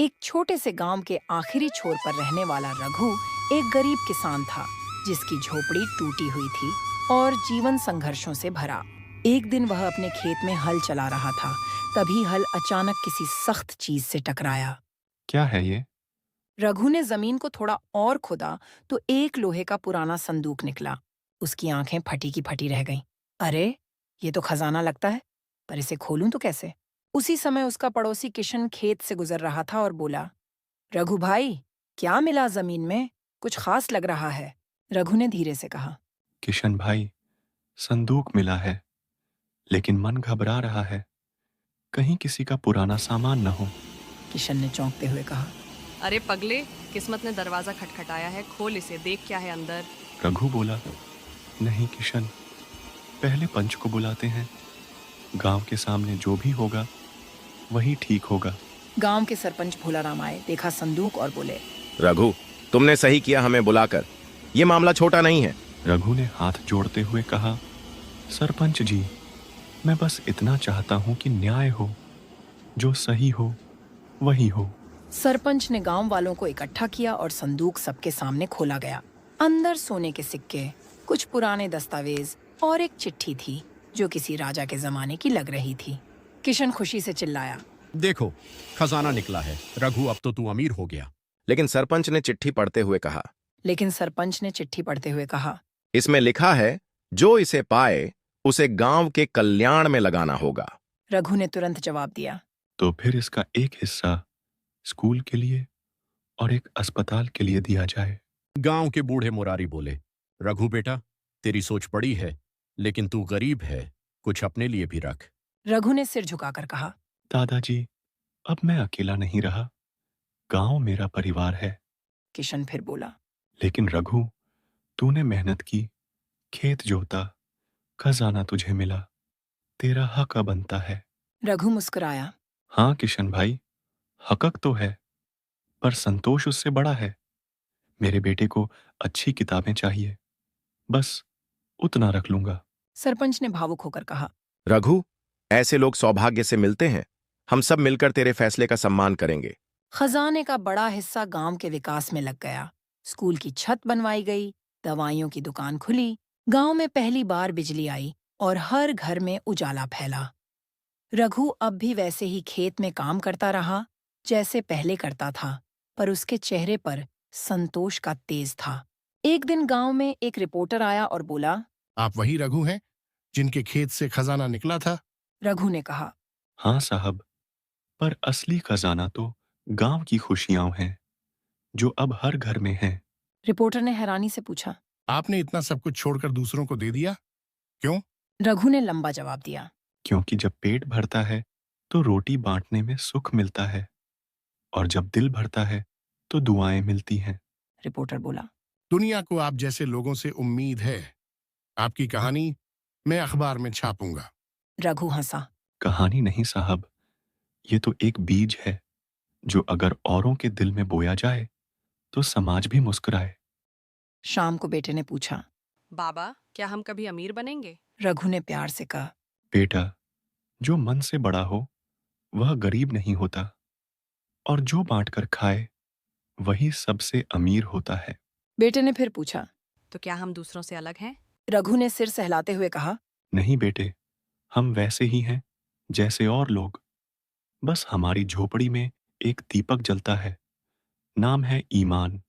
एक छोटे से गांव के आखिरी छोर पर रहने वाला रघु एक गरीब किसान था जिसकी झोपड़ी टूटी हुई थी और जीवन संघर्षों से भरा। एक दिन वह अपने खेत में हल चला रहा था। तभी हल अचानक किसी सख्त चीज से टकराया। क्या है ये? रघु ने जमीन को थोड़ा और खोदा तो एक लोहे का पुराना संदूक निकला। उसकी आंखें फटी की फटी रह गईं। अरे, ये तो खजाना लगता है, पर इसे खोलूं तो कैसे? उसी समय उसका पड़ोसी किशन खेत से गुजर रहा था और बोला, रघु भाई, क्या मिला जमीन में? कुछ खास लग रहा है। रघु ने धीरे से कहा। किशन भाई, संदूक मिला है, लेकिन मन घबरा रहा है। कहीं किसी का पुराना सामान न हो। किशन ने चौंकते हुए कहा। अरे पगले, किस्मत ने दरवाजा खटखटाया है, खोल इसे, देख क्या है अंदर। रघु बोला, नहीं किशन, पहले पंच को बुलाते हैं। गांव के सामने जो भी होगा वही ठीक होगा। गांव के सरपंच भोलाराम आए, देखा संदूक और बोले, रघु, तुमने सही किया हमें बुलाकर। ये मामला छोटा नहीं है। रघु ने हाथ जोड़ते हुए कहा, सरपंच जी, मैं बस इतना चाहता हूं कि न्याय हो, जो सही हो वही हो। सरपंच ने गांव वालों को इकट्ठा किया और संदूक सबके सामने खोला गया। अंदर सोने के सिक्के, कुछ पुराने दस्तावेज और एक चिट्ठी थी जो किसी राजा के जमाने की लग रही थी। किशन खुशी से चिल्लाया, देखो, खजाना निकला है। रघु, अब तो तू अमीर हो गया। लेकिन सरपंच ने चिट्ठी पढ़ते हुए कहा, इसमें लिखा है, जो इसे पाए उसे गांव के कल्याण में लगाना होगा। रघु ने तुरंत जवाब दिया, तो फिर इसका एक हिस्सा स्कूल के लिए और एक अस्पताल के लिए दिया जाए। गांव के बूढ़े मुरारी बोले, रघु बेटा, तेरी सोच बड़ी है, लेकिन तू गरीब है, कुछ अपने लिए भी रख। रघु ने सिर झुकाकर कहा, दादाजी, अब मैं अकेला नहीं रहा। गांव मेरा परिवार है। किशन फिर बोला, लेकिन रघु, तूने मेहनत की, खेत जोता, खजाना तुझे मिला, तेरा हक बनता है। रघु मुस्कुराया, हाँ किशन भाई, हकक तो है, पर संतोष उससे बड़ा है। मेरे बेटे को अच्छी किताबें चाहिए, बस उतना रख लूंगा। सरपंच ने भावुक होकर कहा, रघु, ऐसे लोग सौभाग्य से मिलते हैं। हम सब मिलकर तेरे फैसले का सम्मान करेंगे। खजाने का बड़ा हिस्सा गांव के विकास में लग गया। स्कूल की छत बनवाई गई, दवाइयों की दुकान खुली, गांव में पहली बार बिजली आई और हर घर में उजाला फैला। रघु अब भी वैसे ही खेत में काम करता रहा जैसे पहले करता था, पर उसके चेहरे पर संतोष का तेज था। एक दिन गांव में एक रिपोर्टर आया और बोला, आप वही रघु हैं जिनके खेत से खजाना निकला था? रघु ने कहा, हाँ साहब, पर असली खजाना तो गांव की खुशियां हैं, जो अब हर घर में हैं। रिपोर्टर ने हैरानी से पूछा, आपने इतना सब कुछ छोड़कर दूसरों को दे दिया, क्यों? रघु ने लंबा जवाब दिया, क्योंकि जब पेट भरता है तो रोटी बांटने में सुख मिलता है, और जब दिल भरता है तो दुआएं मिलती हैं। रिपोर्टर बोला, दुनिया को आप जैसे लोगों से उम्मीद है। आपकी कहानी मैं अखबार में छापूंगा। रघु हंसा, कहानी नहीं साहब, ये तो एक बीज है, जो अगर औरों के दिल में बोया जाए तो समाज भी मुस्कुराए। शाम को बेटे ने पूछा, बाबा, क्या हम कभी अमीर बनेंगे? रघु ने प्यार से कहा, बेटा, जो मन से बड़ा हो वह गरीब नहीं होता, और जो बांट कर खाए वही सबसे अमीर होता है। बेटे ने फिर पूछा, तो क्या हम दूसरों से अलग हैं? रघु ने सिर सहलाते हुए कहा, नहीं बेटे, हम वैसे ही हैं जैसे और लोग। बस हमारी झोपड़ी में एक दीपक जलता है, नाम है ईमान।